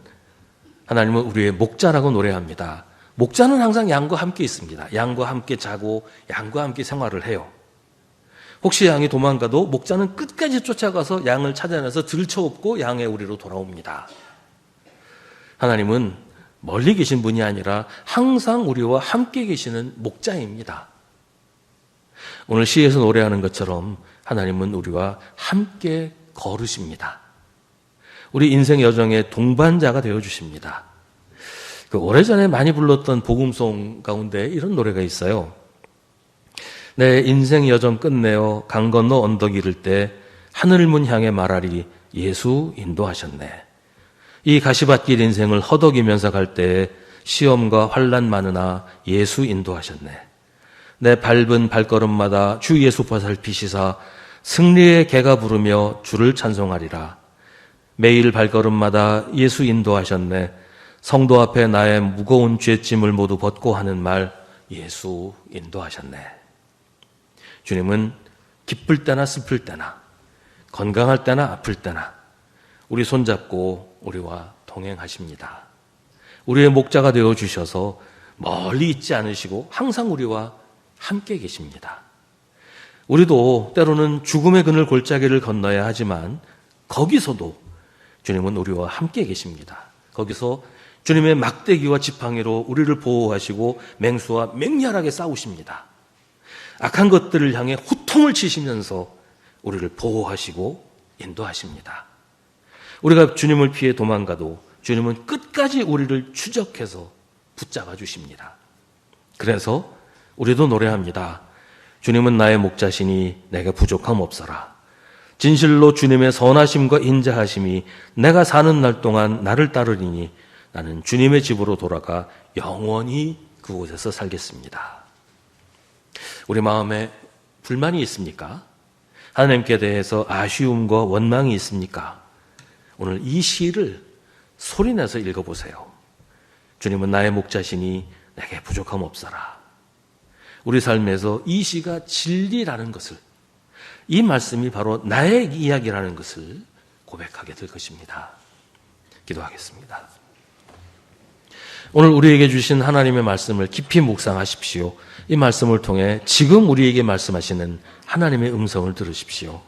하나님은 우리의 목자라고 노래합니다. 목자는 항상 양과 함께 있습니다. 양과 함께 자고 양과 함께 생활을 해요. 혹시 양이 도망가도 목자는 끝까지 쫓아가서 양을 찾아내서 들쳐업고 양의 우리로 돌아옵니다. 하나님은 멀리 계신 분이 아니라 항상 우리와 함께 계시는 목자입니다. 오늘 시에서 노래하는 것처럼 하나님은 우리와 함께 걸으십니다. 우리 인생 여정의 동반자가 되어주십니다. 오래전에 많이 불렀던 복음송 가운데 이런 노래가 있어요. 내 인생 여정 끝내어 강 건너 언덕 이를 때 하늘문 향해 말하리 예수 인도하셨네. 이 가시밭길 인생을 허덕이면서 갈 때 시험과 환난 많으나 예수 인도하셨네. 내 밟은 발걸음마다 주 예수 보살피시사 승리의 개가 부르며 주를 찬송하리라. 매일 발걸음마다 예수 인도하셨네. 성도 앞에 나의 무거운 죄짐을 모두 벗고 하는 말 예수 인도하셨네. 주님은 기쁠 때나 슬플 때나 건강할 때나 아플 때나 우리 손잡고 우리와 동행하십니다. 우리의 목자가 되어주셔서 멀리 있지 않으시고 항상 우리와 함께 계십니다. 우리도 때로는 죽음의 그늘 골짜기를 건너야 하지만 거기서도 주님은 우리와 함께 계십니다. 거기서 주님의 막대기와 지팡이로 우리를 보호하시고 맹수와 맹렬하게 싸우십니다. 악한 것들을 향해 호통을 치시면서 우리를 보호하시고 인도하십니다. 우리가 주님을 피해 도망가도 주님은 끝까지 우리를 추적해서 붙잡아 주십니다. 그래서 우리도 노래합니다. 주님은 나의 목자시니 내게 부족함 없어라. 진실로 주님의 선하심과 인자하심이 내가 사는 날 동안 나를 따르리니 나는 주님의 집으로 돌아가 영원히 그곳에서 살겠습니다. 우리 마음에 불만이 있습니까? 하나님께 대해서 아쉬움과 원망이 있습니까? 오늘 이 시를 소리내서 읽어보세요. 주님은 나의 목자시니 내게 부족함 없어라. 우리 삶에서 이 시가 진리라는 것을, 이 말씀이 바로 나의 이야기라는 것을 고백하게 될 것입니다. 기도하겠습니다. 오늘 우리에게 주신 하나님의 말씀을 깊이 묵상하십시오. 이 말씀을 통해 지금 우리에게 말씀하시는 하나님의 음성을 들으십시오.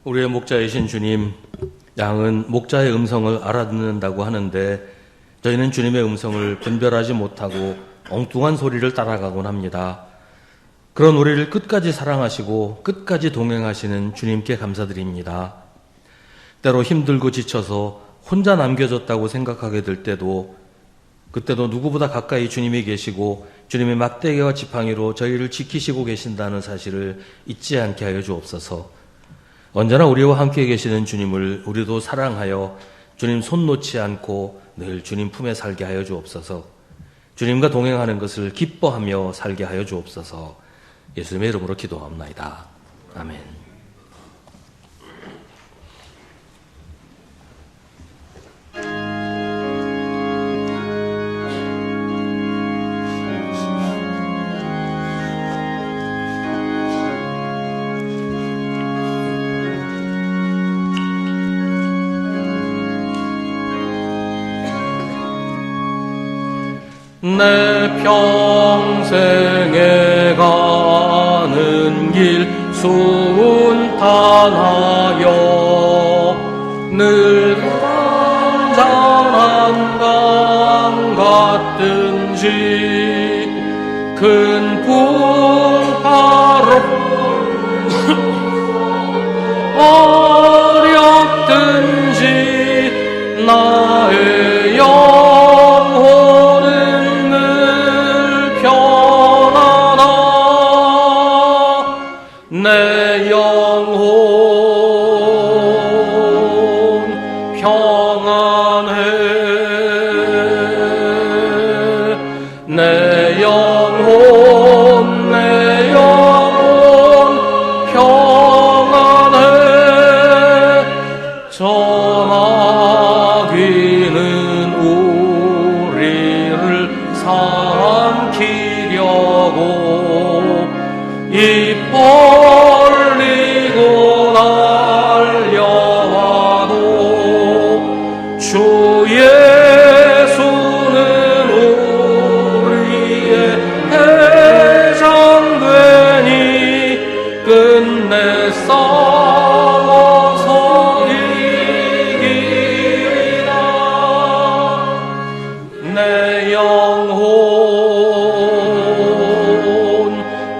우리의 목자이신 주님, 양은 목자의 음성을 알아듣는다고 하는데 저희는 주님의 음성을 분별하지 못하고 엉뚱한 소리를 따라가곤 합니다. 그런 우리를 끝까지 사랑하시고 끝까지 동행하시는 주님께 감사드립니다. 때로 힘들고 지쳐서 혼자 남겨졌다고 생각하게 될 때도 그때도 누구보다 가까이 주님이 계시고 주님의 막대기와 지팡이로 저희를 지키시고 계신다는 사실을 잊지 않게 하여 주옵소서. 언제나 우리와 함께 계시는 주님을 우리도 사랑하여 주님 손 놓지 않고 늘 주님 품에 살게 하여 주옵소서. 주님과 동행하는 것을 기뻐하며 살게 하여 주옵소서. 예수님의 이름으로 기도하옵나이다. 아멘. 내 평생에 가는 길 순탄하여 늘 잔잔한 강 같든지 큰 풍파로 어렵든지 나의 영혼은 늘 편안하 내 영혼 평안해 내 영혼 평안해 전화기는 우리를 삼키려고 입 벌리고 날려와도 주 예수는 우리의 해장되니 끝내 싸워서 이기리라 내 영혼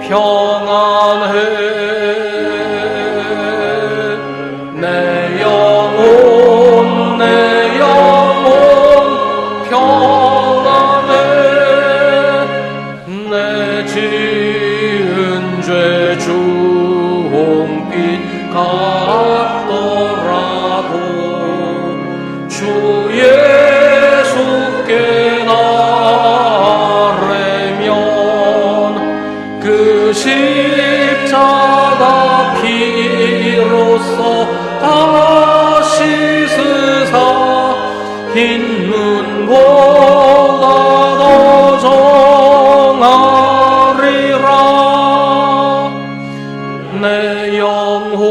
평안해 내 영혼 평안해 내 지은 죄 주홍빛 같더라도 주 예수께 나르면 그 십자가 피로써 다 씻으사 흰 눈보다 더 정하리라 내 영혼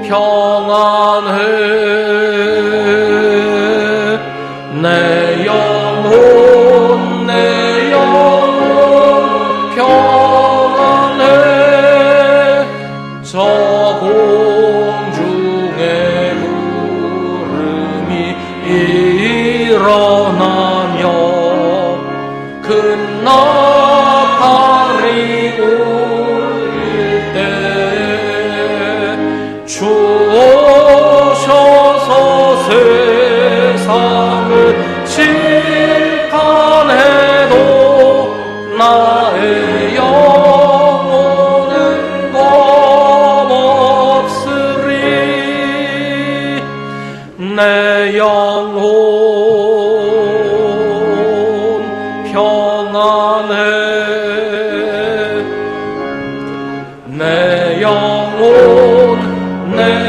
평안해 내 영혼 평안해 저 공중에 구름이 일어나며 큰 나팔이 울릴 때 주 오셔서 세상을 심판해도 나의 영혼은 겁없으리 내 영혼 평안해 내 영혼 평안해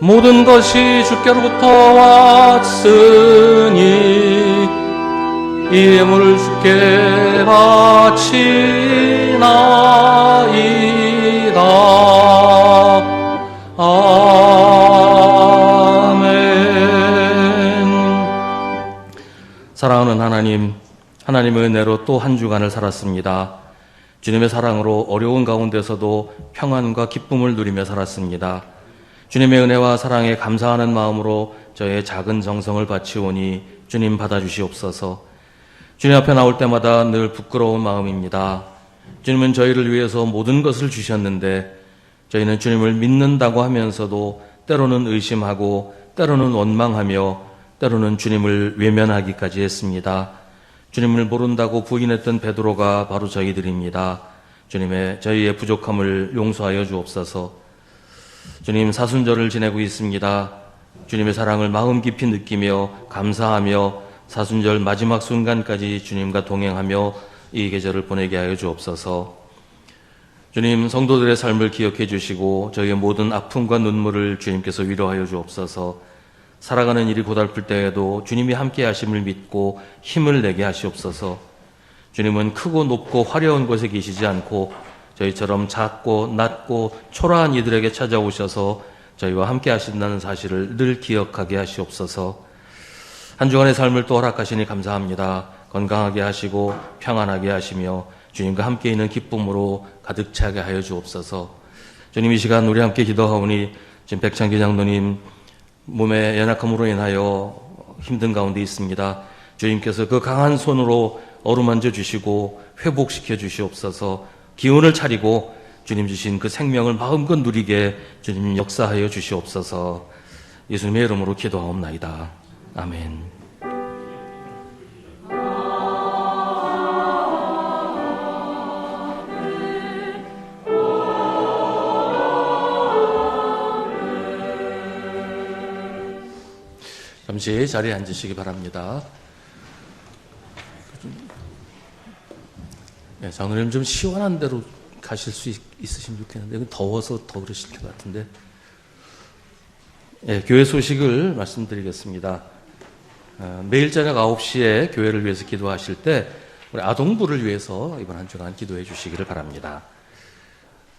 모든 것이 주께로부터 왔으니 이 예물을 주께 바치나이다. 아멘. 사랑하는 하나님, 하나님의 은혜로 또 한 주간을 살았습니다. 주님의 사랑으로 어려운 가운데서도 평안과 기쁨을 누리며 살았습니다. 주님의 은혜와 사랑에 감사하는 마음으로 저의 작은 정성을 바치오니 주님 받아주시옵소서. 주님 앞에 나올 때마다 늘 부끄러운 마음입니다. 주님은 저희를 위해서 모든 것을 주셨는데 저희는 주님을 믿는다고 하면서도 때로는 의심하고 때로는 원망하며 때로는 주님을 외면하기까지 했습니다. 주님을 모른다고 부인했던 베드로가 바로 저희들입니다. 주님의 저희의 부족함을 용서하여 주옵소서. 주님, 사순절을 지내고 있습니다. 주님의 사랑을 마음 깊이 느끼며 감사하며 사순절 마지막 순간까지 주님과 동행하며 이 계절을 보내게 하여 주옵소서. 주님, 성도들의 삶을 기억해 주시고 저희의 모든 아픔과 눈물을 주님께서 위로하여 주옵소서. 살아가는 일이 고달플 때에도 주님이 함께 하심을 믿고 힘을 내게 하시옵소서. 주님은 크고 높고 화려한 곳에 계시지 않고 저희처럼 작고 낮고 초라한 이들에게 찾아오셔서 저희와 함께 하신다는 사실을 늘 기억하게 하시옵소서. 한 주간의 삶을 또 허락하시니 감사합니다. 건강하게 하시고 평안하게 하시며 주님과 함께 있는 기쁨으로 가득 차게 하여 주옵소서. 주님, 이 시간 우리 함께 기도하오니 지금 백창기 장로님 몸의 연약함으로 인하여 힘든 가운데 있습니다. 주님께서 그 강한 손으로 어루만져 주시고 회복시켜 주시옵소서. 기운을 차리고 주님 주신 그 생명을 마음껏 누리게 주님 역사하여 주시옵소서. 예수님의 이름으로 기도하옵나이다. 아멘. 잠시 자리에 앉으시기 바랍니다. 네, 장로님 좀 시원한 데로 가실 수 있으시면 좋겠는데 더워서 더 그러실 것 같은데. 네, 교회 소식을 말씀드리겠습니다. 매일 저녁 9시에 교회를 위해서 기도하실 때 우리 아동부를 위해서 이번 한 주간 기도해 주시기를 바랍니다.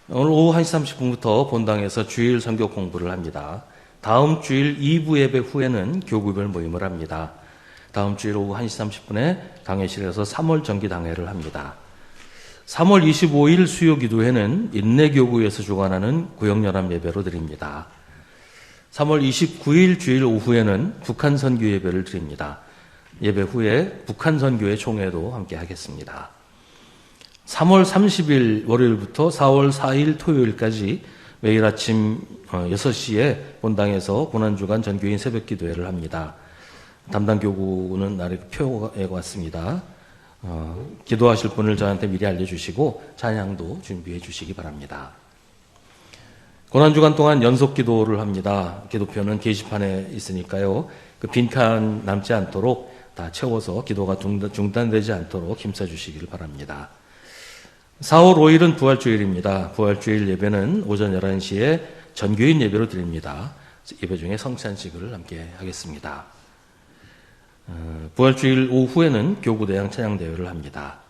오늘 오후 1시 30분부터 본당에서 주일 선교 공부를 합니다. 다음 주일 2부 예배 후에는 교구별 모임을 합니다. 다음 주일 오후 1시 30분에 당회실에서 3월 정기 당회를 합니다. 3월 25일 수요 기도회는 인내교구에서 주관하는 구역연합 예배로 드립니다. 3월 29일 주일 오후에는 북한 선교 예배를 드립니다. 예배 후에 북한 선교회 총회도 함께 하겠습니다. 3월 30일 월요일부터 4월 4일 토요일까지 매일 아침 6시에 본당에서 고난주간 전교인 새벽 기도회를 합니다. 담당 교구는 날에 표에 왔습니다. 기도하실 분을 저한테 미리 알려주시고 찬양도 준비해 주시기 바랍니다. 고난주간 동안 연속 기도를 합니다. 기도표는 게시판에 있으니까요. 그 빈칸 남지 않도록 다 채워서 기도가 중단되지 않도록 힘써주시기를 바랍니다. 4월 5일은 부활주일입니다. 부활주일 예배는 오전 11시에 전교인 예배로 드립니다. 예배 중에 성찬식을 함께 하겠습니다. 부활주일 오후에는 교구대항 찬양대회를 합니다.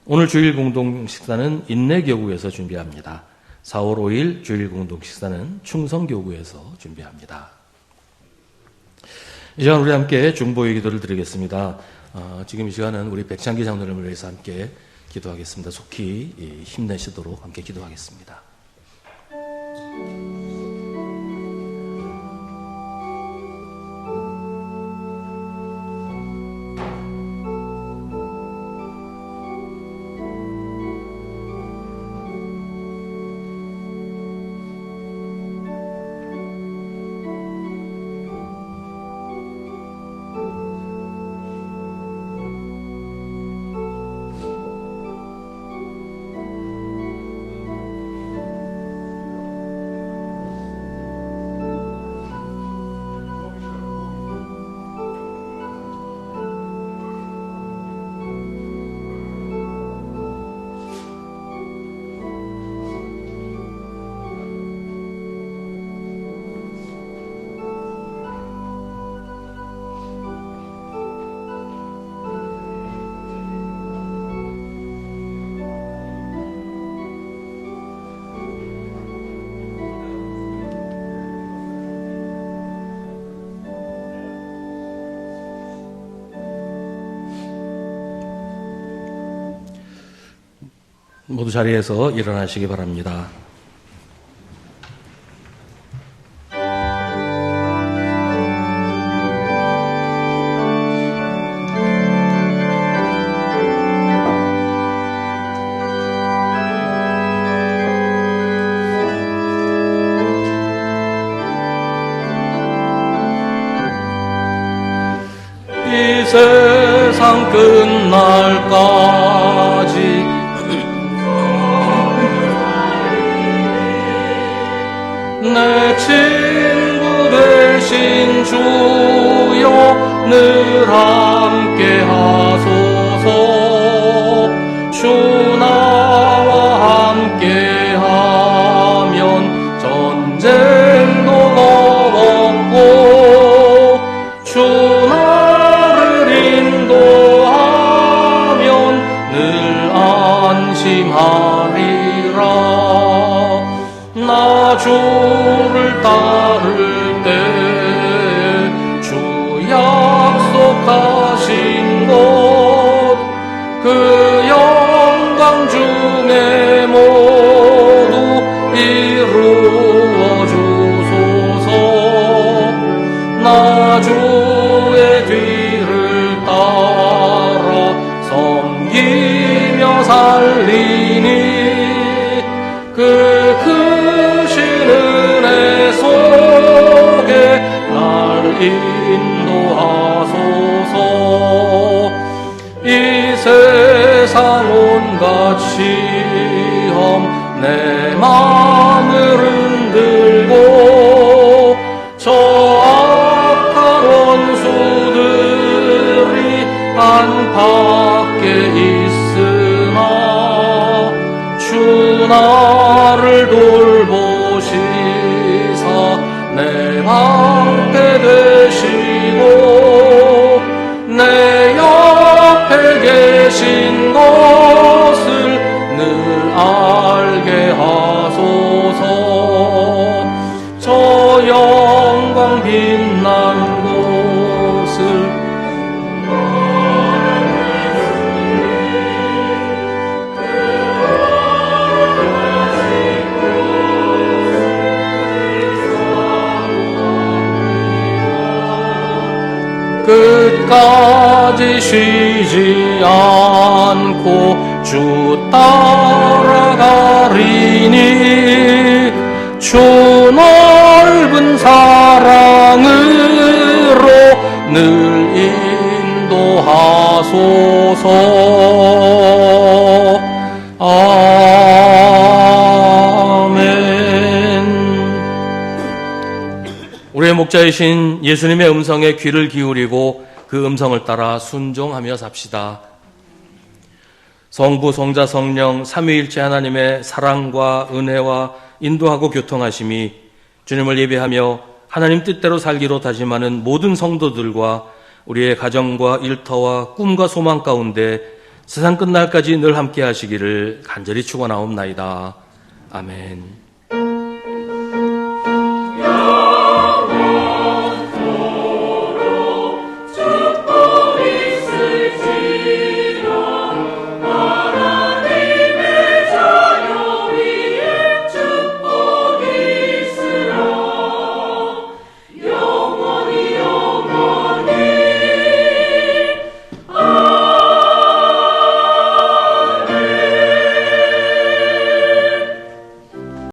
오늘 주일 공동 식사는 인내교구에서 준비합니다. 4월 5일 주일 공동 식사는 충성교구에서 준비합니다. 이 시간 우리 함께 중보의 기도를 드리겠습니다. 지금 이 시간은 우리 백창기 장로님을 위해서 함께 기도하겠습니다. 속히 힘내시도록 함께 기도하겠습니다. 모두 자리에서 일어나시기 바랍니다. 이 세상 끝날까지 내 친구 되신 주여 늘 함께 하소서. 주 나와 함께 하면 전쟁도 없고 주 나를 인도하면 늘 안심하리라. 나 주를 따를 때 주 약속하신 것 그 영광 중에 모두 이루어 주소서. 나 주의 뒤를 따라 섬기며 살리니 그 크신 은혜 속에 날 인도하소서. 이 세상 온갖 시험 내 마음을 흔들고 저 악한 원수들이 안팎에 있으나 주 나를 돌보시사 내 방패 되시고 내 옆에 계신 것을 늘 알게 하소서. 저 영광 빛난 곳을 끝까지 쉬지 않고 주 따라가리니 주 넓은 사랑으로 늘 인도하소서. 우리의 목자이신 예수님의 음성에 귀를 기울이고 그 음성을 따라 순종하며 삽시다. 성부, 성자, 성령 삼위일체 하나님의 사랑과 은혜와 인도하고 교통하심이 주님을 예배하며 하나님 뜻대로 살기로 다짐하는 모든 성도들과 우리의 가정과 일터와 꿈과 소망 가운데 세상 끝날까지 늘 함께 하시기를 간절히 축원하옵나이다. 아멘.